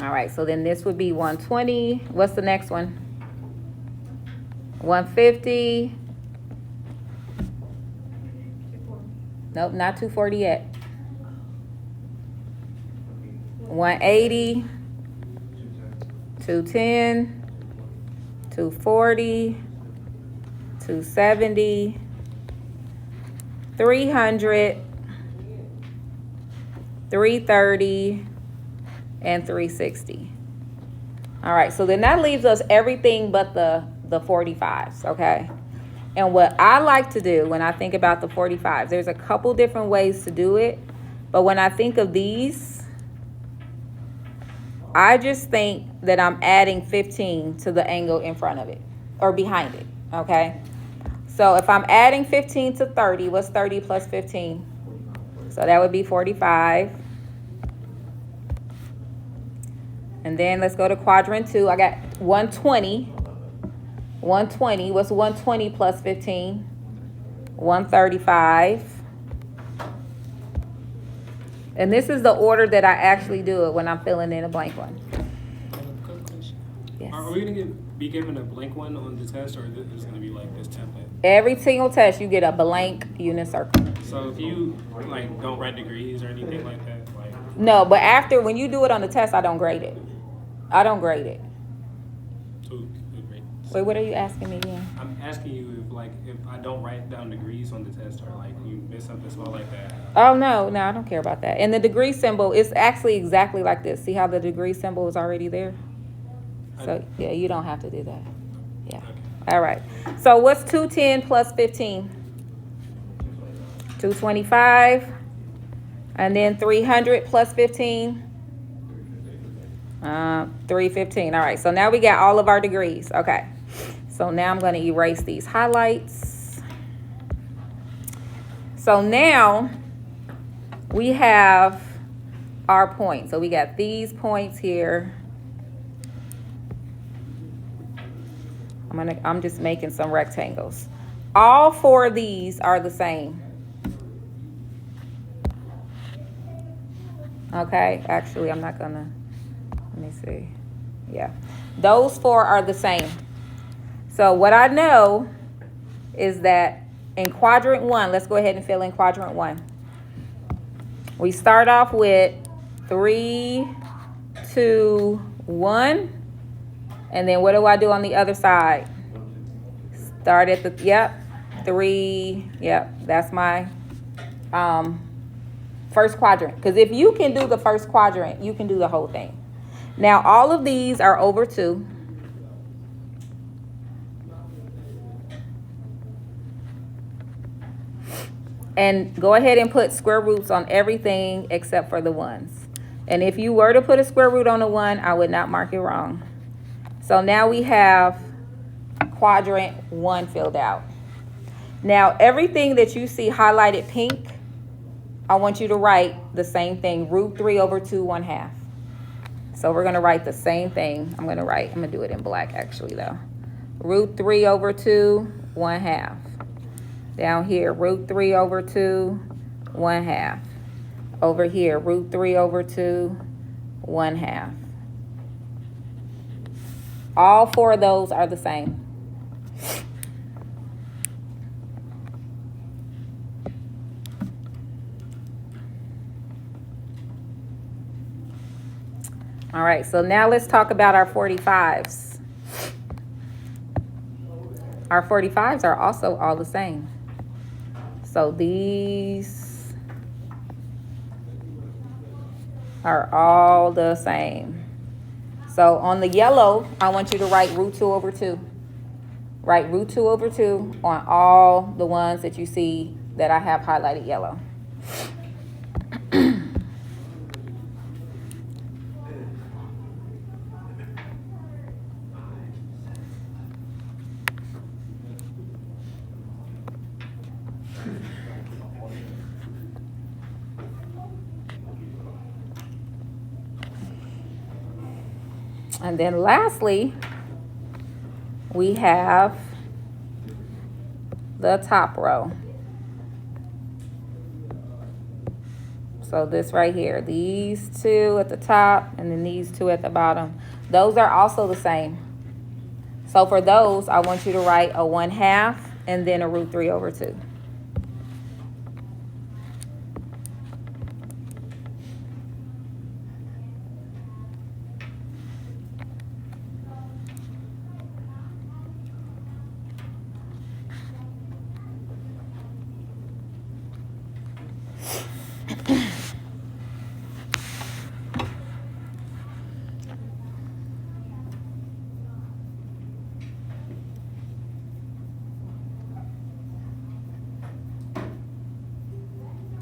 All right, so then this would be 120. What's the next one? 150. Nope, not 240 yet. 180. 210. 240. 270. 300. 330. And 360. All right, so then that leaves us everything but the 45s, okay? And what I like to do when I think about the 45s, there's a couple different ways to do it, but when I think of these, I just think that I'm adding 15 to the angle in front of it or behind it, okay? So if I'm adding 15 to 30, what's 30 plus 15? So that would be 45. And then let's go to quadrant 2. I got 120. 120. What's 120 plus 15? 135. And this is the order that I actually do it when I'm filling in a blank one. Quick question. Yes. Are we going to be given a blank one on the test, or is it going to be like this template? Every single test, you get a blank unit circle. So if you like don't write degrees or anything like that, like No, but after, when you do it on the test, I don't grade it. I don't grade it. two great. Wait, what are you asking me again? I'm asking you if I don't write down degrees on the test, or like you miss something small like that. Oh, no, I don't care about that. And the degree symbol is actually exactly like this. See how the degree symbol is already there? So, yeah, you don't have to do that. Yeah. Okay. All right. So what's 210 plus 15? 225. And then 300 plus 15? 315. All right. So now we got all of our degrees. Okay. So now I'm going to erase these highlights. So now we have our points. So we got these points here. I'm just making some rectangles. All 4 of these are the same. Okay, actually I'm not gonna, let me see. Yeah, those 4 are the same. So what I know is that in quadrant 1, let's go ahead and fill in quadrant 1. We start off with 3, 2, 1. And then what do I do on the other side? Start at the, 3, that's my first quadrant. Because if you can do the first quadrant, you can do the whole thing. Now, all of these are over 2. And go ahead and put square roots on everything except for the 1s. And if you were to put a square root on a 1, I would not mark it wrong. So now we have quadrant 1 filled out. Now, everything that you see highlighted pink, I want you to write the same thing, root 3 over 2, 1/2. So we're going to write the same thing. I'm going to do it in black actually though. Root 3 over 2, 1/2. Down here, root 3 over 2, 1/2. Over here, root 3 over 2, 1/2. All 4 of those are the same. All right, so now let's talk about our 45s. Our 45s are also all the same. So these are all the same. So on the yellow, I want you to write root 2 over 2. Write root 2 over 2 on all the ones that you see that I have highlighted yellow. And then lastly, we have the top row. So this right here, these two at the top and then these two at the bottom, those are also the same. So for those, I want you to write a 1/2 and then a √3/2.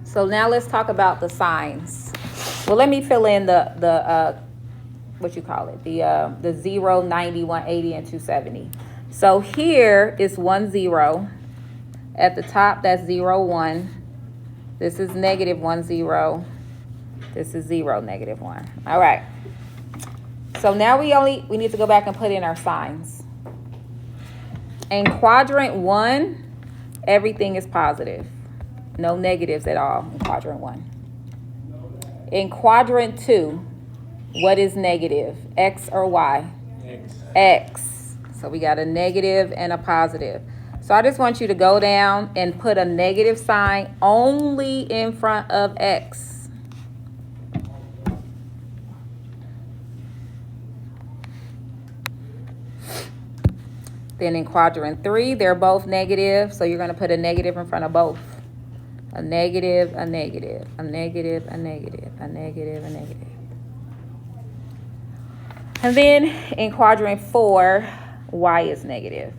So now let's talk about the signs. Well, let me fill in the what you call it, the 0, 90, 180, and 270. So here is 1, 0. At the top, that's 0, 1. This is -1, 0. This is 0, -1. All right. So now we need to go back and put in our signs. In quadrant 1, everything is positive. No negatives at all in quadrant 1. In quadrant 2, what is negative? X or Y? X. X. So we got a negative and a positive. So I just want you to go down and put a negative sign only in front of X. Then in quadrant 3, they're both negative. So you're going to put a negative in front of both. A negative, a negative, a negative, a negative, a negative, a negative. And then in quadrant 4, Y is negative.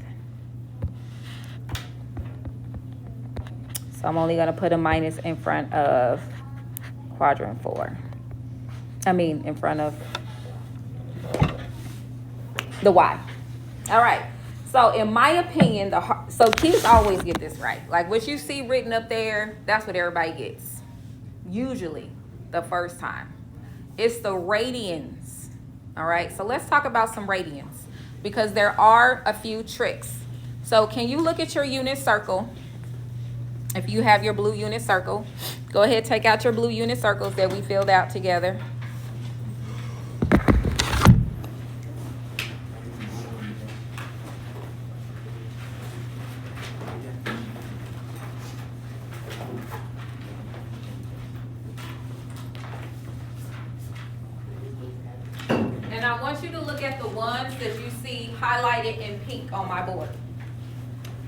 So I'm only going to put a minus in front of quadrant 4. In front of the Y. All right. So in my opinion, so kids always get this right. Like what you see written up there, that's what everybody gets. Usually the first time. It's the radians. All right. So let's talk about some radians because there are a few tricks. So can you look at your unit circle? If you have your blue unit circle, go ahead, take out your blue unit circles that we filled out together. And I want you to look at the ones that you see highlighted in pink on my board.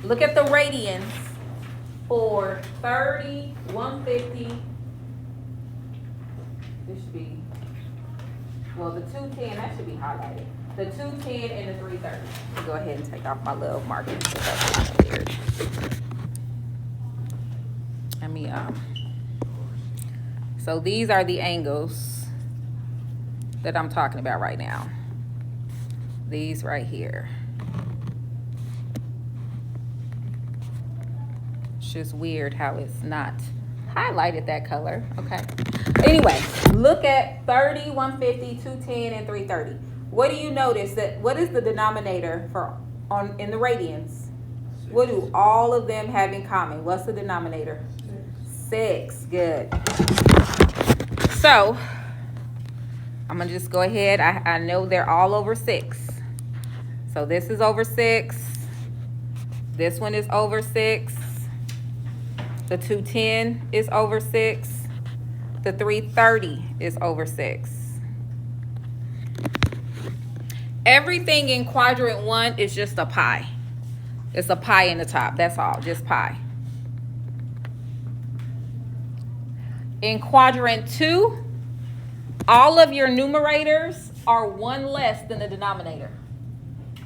Look at the radians for 30, 150. This should be, well, the 210, that should be highlighted. The 210 and the 330. Go ahead and take off my little markings. So these are the angles that I'm talking about right now. These right here. It's just weird how it's not highlighted that color. Okay. Anyway, look at 30, 150, 210, and 330. What do you notice that? What is the denominator for in the radians? What do all of them have in common? What's the denominator? 6. Good. So I'm gonna just go ahead. I know they're all over 6. So this is over 6. This one is over 6. The 210 is over 6. The 330 is over 6. Everything in quadrant 1 is just a pi. It's a pi in the top. That's all, just pi. In quadrant 2, all of your numerators are 1 less than the denominator.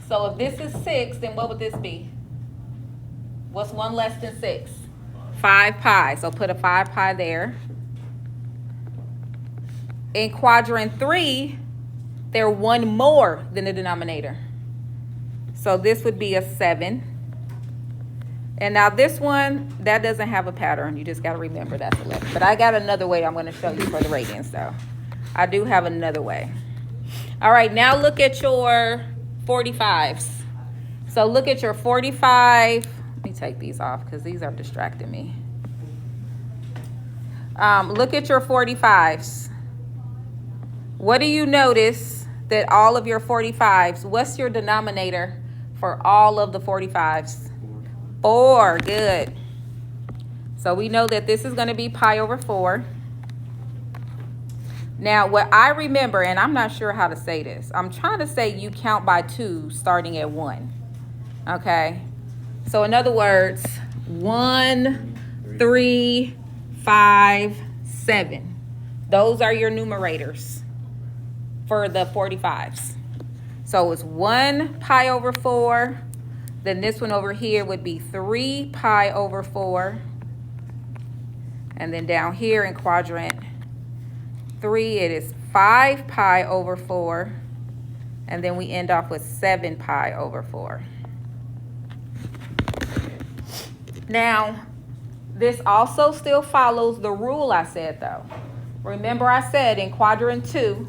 So if this is 6, then what would this be? What's 1 less than 6? 5 pi. So put a 5 pi there. In quadrant 3, they're 1 more than the denominator. So this would be a 7. And now this one, that doesn't have a pattern. You just got to remember that's 11. But I got another way I'm going to show you for the radians though. I do have another way. All right, now look at your 45s. So look at your 45. Let me take these off because these are distracting me. Look at your 45s. What do you notice that all of your 45s, what's your denominator for all of the 45s? 4, good. So we know that this is going to be pi over 4. Now, what I remember, and I'm not sure how to say this, I'm trying to say you count by 2 starting at 1. Okay? So in other words, 1, 3, 5, 7. Those are your numerators for the 45s. So it's 1 pi over 4. Then this one over here would be 3 pi over 4. And then down here in quadrant 3, it is 5 pi over 4. And then we end off with 7 pi over 4. Now, this also still follows the rule I said, though. Remember I said in quadrant 2,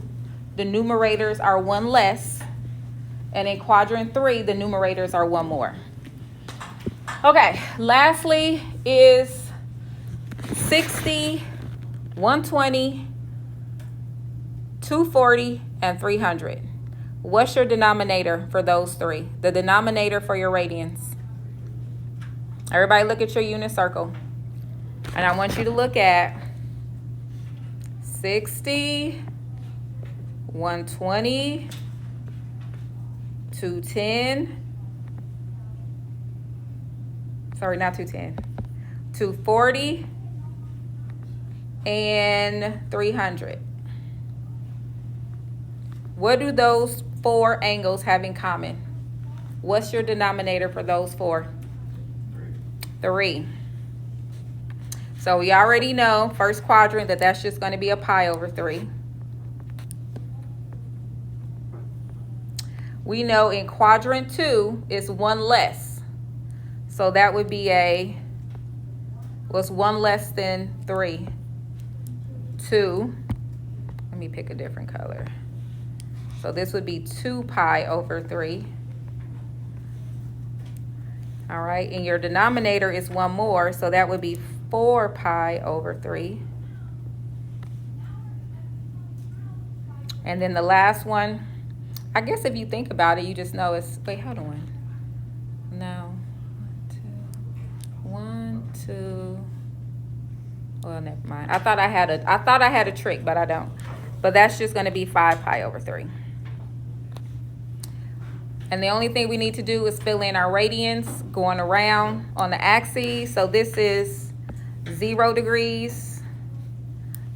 the numerators are 1 less. And in quadrant 3, the numerators are 1 more. Okay, lastly is 60, 120, 240, and 300. What's your denominator for those 3? The denominator for your radians. Everybody look at your unit circle. And I want you to look at 60, 120, 210. Sorry, not 210. 240 and 300. What do those 4 angles have in common? What's your denominator for those 4? 3. So we already know, first quadrant, that that's just going to be a pi over 3. We know in quadrant 2, it's 1 less. So that would be what's 1 less than 3? 2. Let me pick a different color. So this would be 2 pi over 3. All right, and your denominator is 1 more, so that would be 4 pi over 3. And then the last one, I guess if you think about it, you just know it's, wait, hold on. No, 1, 2, well, never mind. I thought I had a trick, but I don't. But that's just gonna be 5 pi over 3. And the only thing we need to do is fill in our radians going around on the axes. So this is 0 degrees.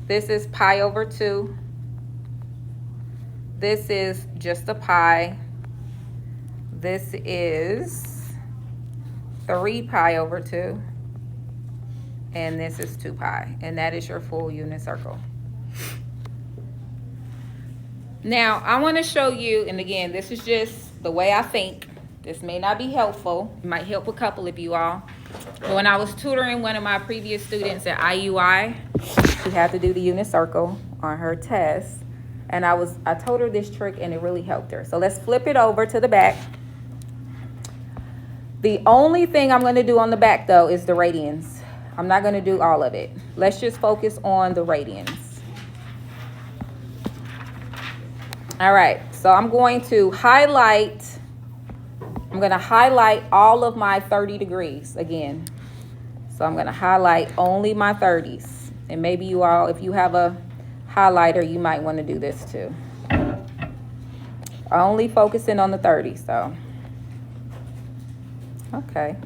This is pi over 2. This is just a pi. This is 3 pi over 2. And this is 2 pi. And that is your full unit circle. Now, I want to show you, and again, this is just the way I think. This may not be helpful. It might help a couple of you all. But when I was tutoring one of my previous students at IUI, she had to do the unit circle on her test. And I told her this trick, and it really helped her. So let's flip it over to the back. The only thing I'm going to do on the back, though, is the radians. I'm not going to do all of it. Let's just focus on the radians. All right, so I'm going to highlight all of my 30 degrees again. So I'm going to highlight only my 30s. And maybe you all, if you have a highlighter, you might want to do this too. Only focusing on the 30s, though. Okay.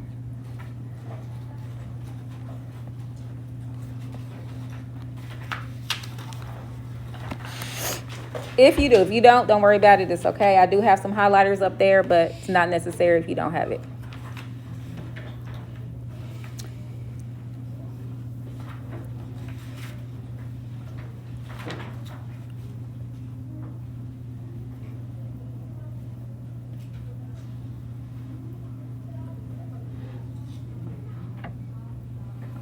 If you do. If you don't worry about it. It's okay. I do have some highlighters up there, but it's not necessary if you don't have it.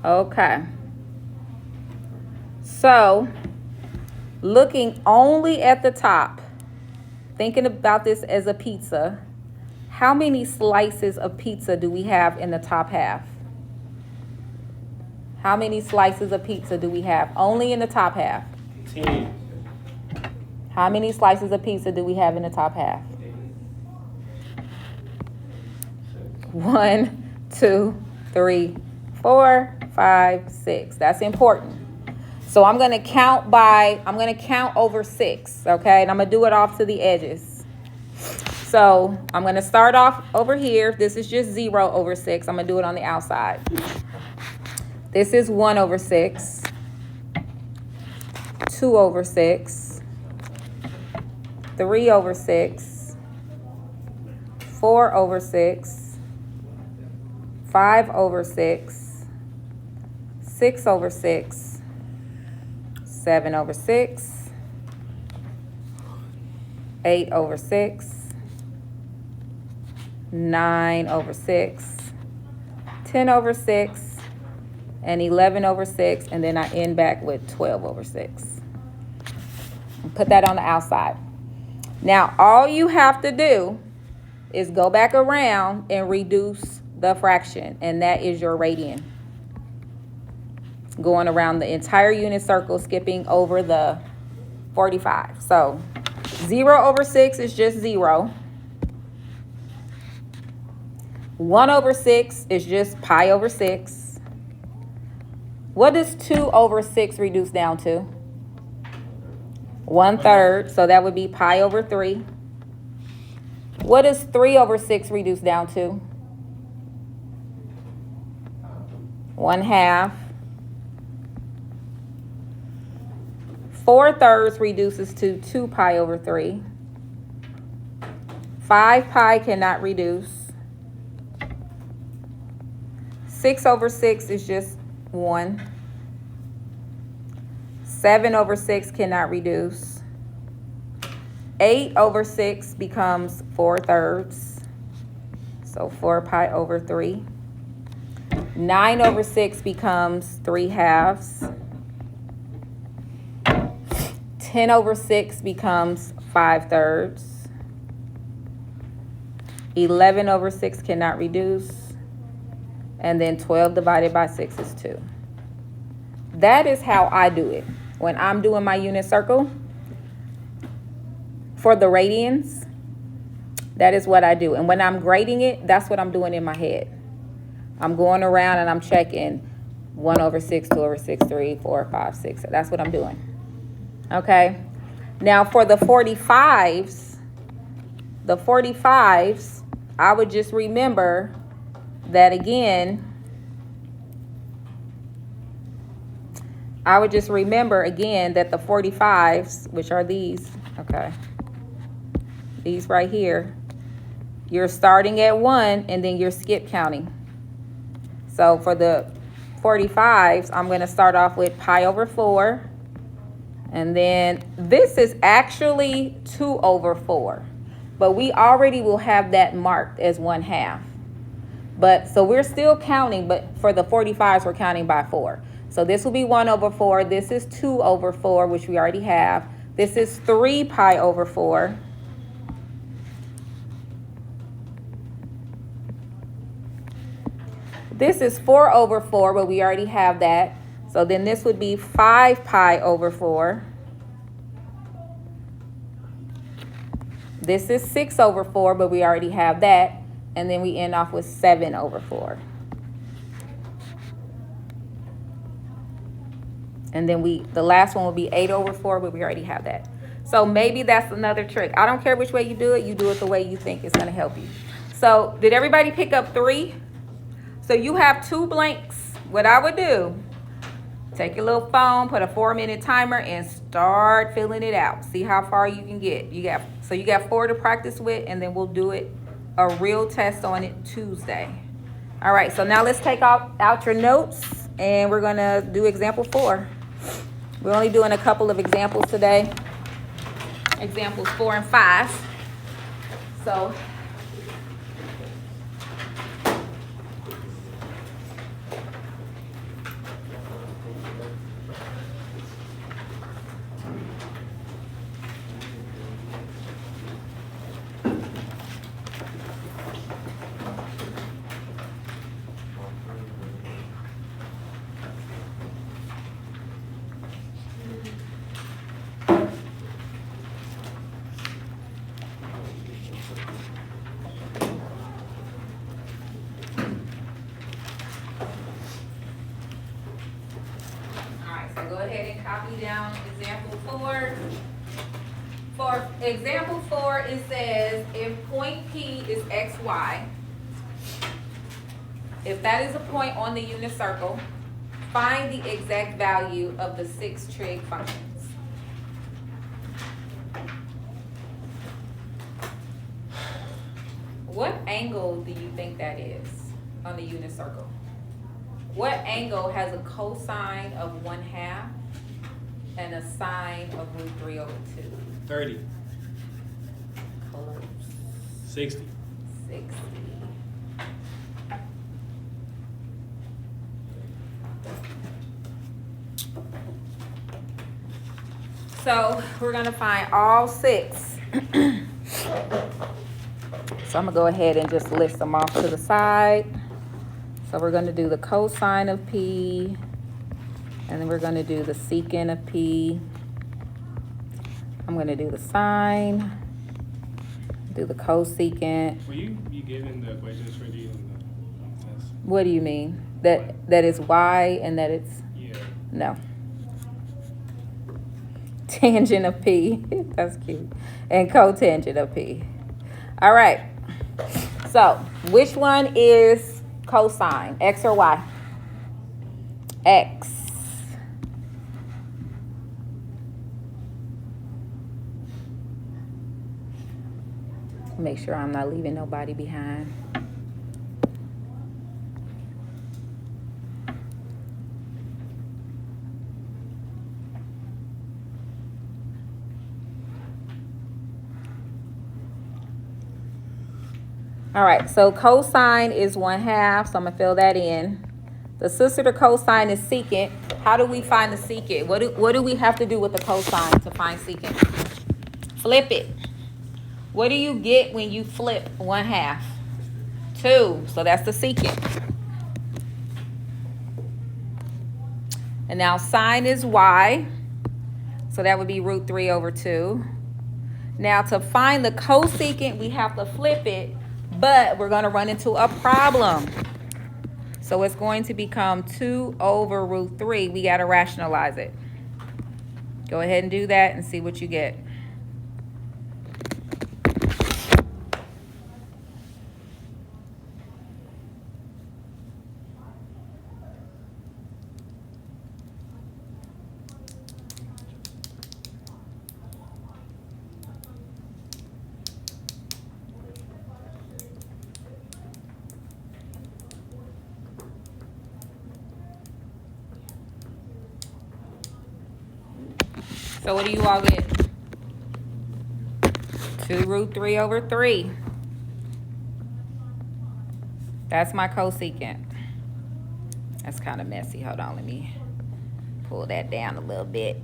Okay. So, looking only at the top, thinking about this as a pizza, how many slices of pizza do we have in the top half? How many slices of pizza do we have? Only in the top half. 10. How many slices of pizza do we have in the top half? 1, 2, 3, 4, 5, 6. That's important. So I'm going to count over 6, okay? And I'm going to do it off to the edges. So I'm going to start off over here. This is just 0 over 6. I'm going to do it on the outside. This is 1 over 6, 2 over 6, 3 over 6, 4 over 6, 5 over 6, 6 over 6, 7 over 6, 8 over 6, 9 over 6, 10 over 6, and 11 over 6, and then I end back with 12 over 6. Put that on the outside. Now, all you have to do is go back around and reduce the fraction, and that is your radian. Going around the entire unit circle, skipping over the 45. So 0 over 6 is just 0. 1 over 6 is just pi over 6. What does 2 over 6 reduce down to? 1/3, so that would be pi over 3. What does 3 over 6 reduce down to? 1/2. 4/3 reduces to 2 pi over 3. 5 pi cannot reduce. 6 over 6 is just 1. 7 over 6 cannot reduce. 8 over 6 becomes 4/3. So 4 pi over 3. 9 over 6 becomes 3/2. 10 over 6 becomes 5/3. 11 over 6 cannot reduce. And then 12 divided by 6 is 2. That is how I do it. When I'm doing my unit circle for the radians, that is what I do. And when I'm grading it, that's what I'm doing in my head. I'm going around and I'm checking 1 over 6, 2 over 6, 3, 4, 5, 6. That's what I'm doing. Okay. Now for the 45s, I would just remember that again. That the 45s, which are these, okay, these right here, you're starting at 1 and then you're skip counting. So for the 45s, I'm going to start off with pi over 4. And then this is actually 2 over 4. But we already will have that marked as 1/2. But so we're still counting, but for the 45s, we're counting by 4. So this will be 1 over 4. This is 2 over 4, which we already have. This is 3 pi over 4. This is 4 over 4, but we already have that. So then this would be 5 pi over 4. This is 6 over 4, but we already have that. And then we end off with 7 over 4. And then the last one will be 8 over 4, but we already have that. So maybe that's another trick. I don't care which way you do it the way you think it's going to help you. So did everybody pick up 3? So you have 2 blanks. What I would do, take your little phone, put a 4-minute timer, and start filling it out. See how far you can get. You got 4 to practice with, and then we'll do a real test on it Tuesday. All right, so now let's take out your notes, and we're going to do example 4. We're only doing a couple of examples today. Examples 4 and 5. So copy down example 4. For example 4, it says if point P is xy, if that is a point on the unit circle, find the exact value of the 6 trig functions. What angle do you think that is on the unit circle? What angle has a cosine of 1/2 and a sine of √3/2? 30. Close. 60. 60. So we're gonna find all 6. So I'm gonna go ahead and just list them off to the side. So we're gonna do the cosine of P, and then we're gonna do the secant of P. I'm gonna do the sine, do the cosecant. Were you given the equations for these on the test? What do you mean? That is y and that it's, Yeah. no. Tangent of P, that's cute. And cotangent of P. All right, so which one is cosine, x or y? X. Make sure I'm not leaving nobody behind. All right, so cosine is 1/2, so I'm gonna fill that in. The sister to cosine is secant. How do we find the secant? What do we have to do with the cosine to find secant? Flip it. What do you get when you flip 1/2? 2, so that's the secant. And now sine is y, so that would be √3/2. Now to find the cosecant, we have to flip it, but we're gonna run into a problem. So it's going to become 2/√3. We gotta rationalize it. Go ahead and do that and see what you get. So what do you all get? 2√3/3. That's my cosecant. That's kind of messy. Hold on, let me pull that down a little bit.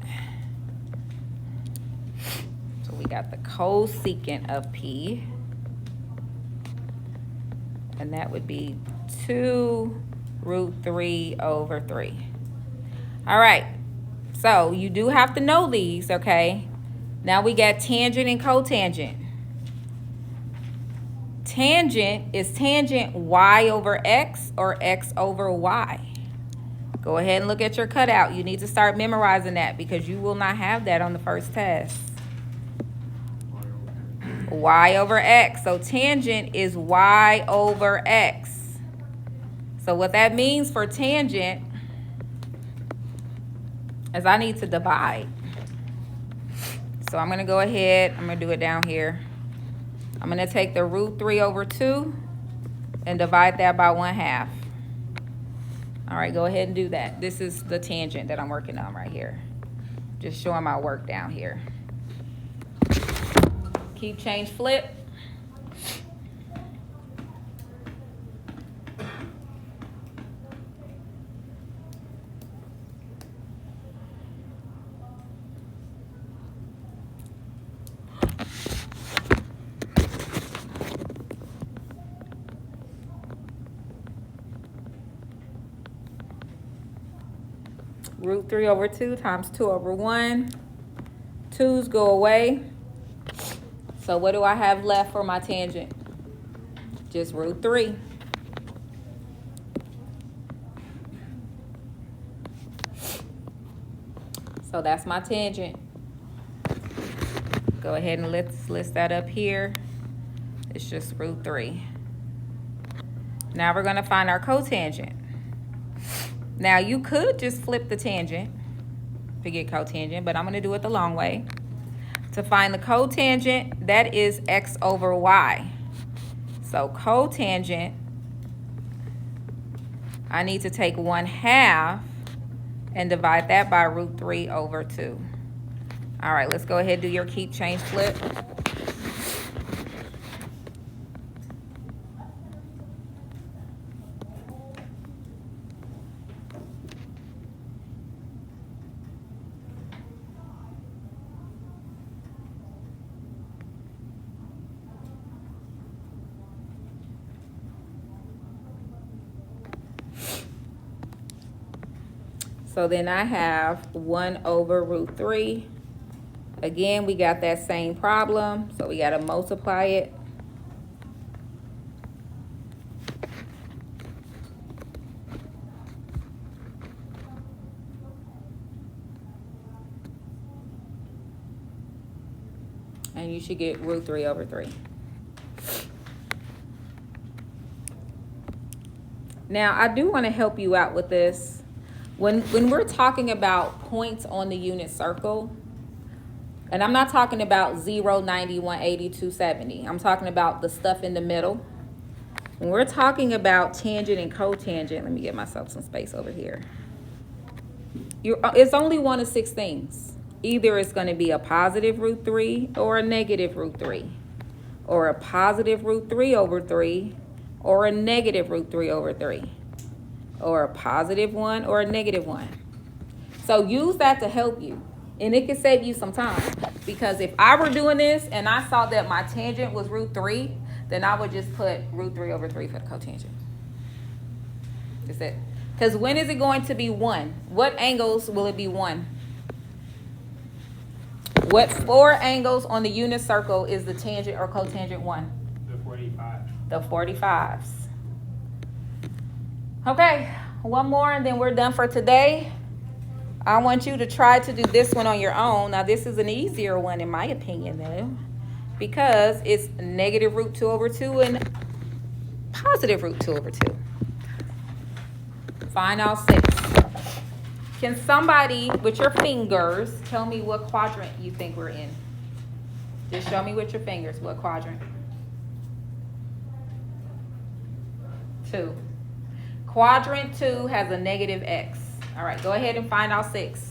So we got the cosecant of P. And that would be 2√3/3. All right. So you do have to know these, okay? Now we got tangent and cotangent. Tangent is tangent y/x or x/y. Go ahead and look at your cutout. You need to start memorizing that because you will not have that on the first test. Y/x. So tangent is y/x. So what that means for tangent is I need to divide. So I'm gonna go ahead, I'm gonna do it down here. I'm gonna take the √3/2 and divide that by 1/2. All right, go ahead and do that. This is the tangent that I'm working on right here. Just showing my work down here. Keep, change, flip. √3/2 times 2/1. 2's go away. So what do I have left for my tangent? Just √3. So that's my tangent. Go ahead and let's list that up here. It's just root 3. Now we're gonna find our cotangent. Now you could just flip the tangent to get cotangent, but I'm gonna do it the long way. To find the cotangent, that is x over y. So cotangent, I need to take 1/2 and divide that by root 3 over 2. All right, let's go ahead and do your keep, change, flip. So then I have 1 over root 3. Again, we got that same problem, so we got to multiply it. And you should get root 3 over 3. Now, I do want to help you out with this. When we're talking about points on the unit circle, and I'm not talking about 0, 90, 180, 270. I'm talking about the stuff in the middle. When we're talking about tangent and cotangent, let me get myself some space over here. It's only one of 6 things. Either it's going to be a positive root 3 or a negative root 3, or a positive root 3 over 3, or a negative root 3 over 3, or a positive 1 or a negative 1. So use that to help you, and it can save you some time, because if I were doing this and I saw that my tangent was root 3, then I would just put root 3 over 3 for the cotangent. That's it. Because when is it going to be 1? What angles will it be 1? What 4 angles on the unit circle is the tangent or cotangent 1? The 45. The 45s. Okay, one more and then we're done for today. I want you to try to do this one on your own. Now, this is an easier one in my opinion, though, because it's negative root 2 over 2 and positive root 2 over 2. Find all 6. Can somebody, with your fingers, tell me what quadrant you think we're in? Just show me with your fingers what quadrant. 2. Quadrant 2 has a negative x. All right, go ahead and find all 6.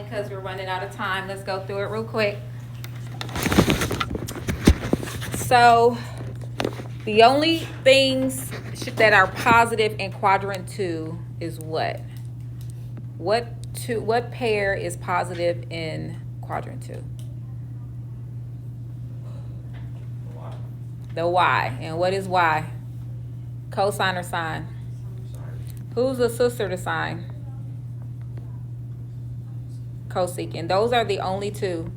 because we're running out of time. Let's go through it real quick. So the only things that are positive in quadrant 2 is what? What pair is positive in quadrant 2? The y. And what is y? Cosine or sine? Who's the sister to sine? Cosecant. Those are the only two.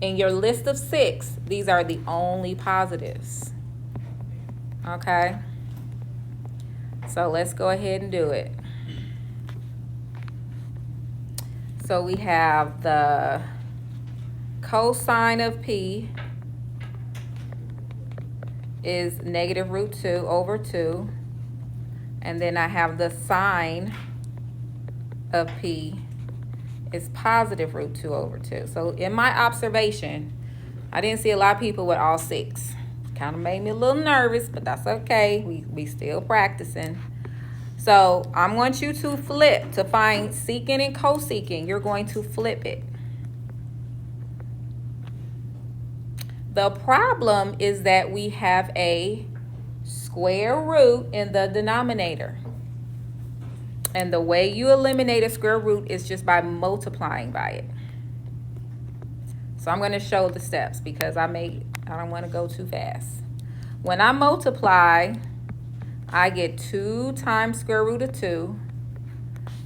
In your list of 6, these are the only positives. Okay? So let's go ahead and do it. So we have the cosine of p is negative root 2 over 2. And then I have the sine of p is positive root 2 over 2. So in my observation, I didn't see a lot of people with all 6. Kind of made me a little nervous, but that's okay. We still practicing. So I want you to flip to find secant and cosecant. You're going to flip it. The problem is that we have a square root in the denominator. And the way you eliminate a square root is just by multiplying by it. So I'm going to show the steps because I don't want to go too fast. When I multiply, I get 2 times square root of 2.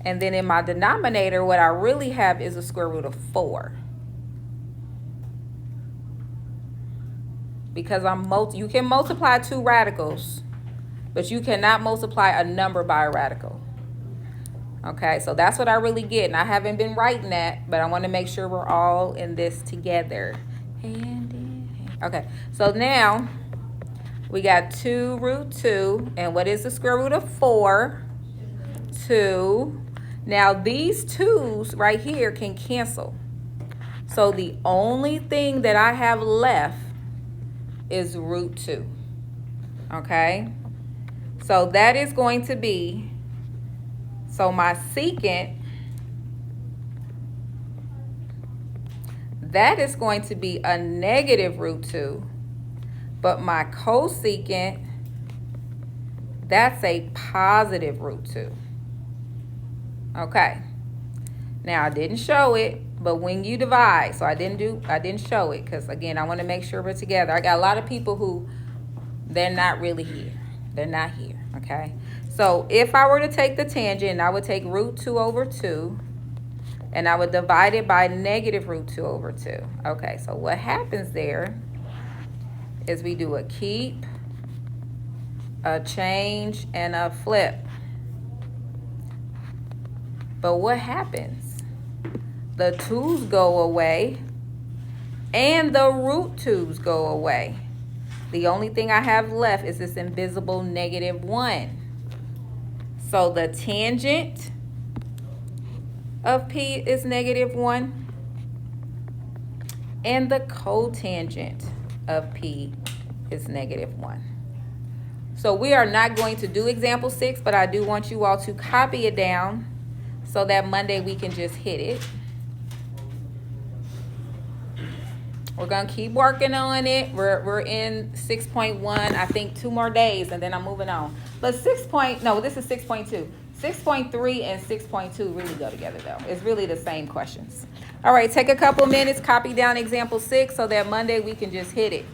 And then in my denominator, what I really have is a square root of 4. Because you can multiply 2 radicals, but you cannot multiply a number by a radical. Okay, so that's what I really get. And I haven't been writing that, but I want to make sure we're all in this together. Hand in hand. Okay, so now we got 2 root 2. And what is the square root of 4? 2. Now these 2's right here can cancel. So the only thing that I have left is root 2. Okay? So that is going to be, so my secant, that is going to be a negative root 2. But my cosecant, that's a positive root 2. Okay. Now I didn't show it, but when you divide, so I didn't show it because again, I want to make sure we're together. I got a lot of people who they're not really here. They're not here, okay? So if I were to take the tangent, I would take root 2 over 2 and I would divide it by negative root 2 over 2. Okay, so what happens there is we do a keep, a change, and a flip. But what happens? The 2's go away and the root 2's go away. The only thing I have left is this invisible negative 1. So the tangent of P is negative 1 and the cotangent of P is negative 1. So we are not going to do example 6, but I do want you all to copy it down so that Monday we can just hit it. We're going to keep working on it. We're in 6.1, I think 2 more days, and then I'm moving on. But this is 6.2. 6.3 and 6.2 really go together, though. It's really the same questions. All right, take a couple minutes, copy down example 6 so that Monday we can just hit it.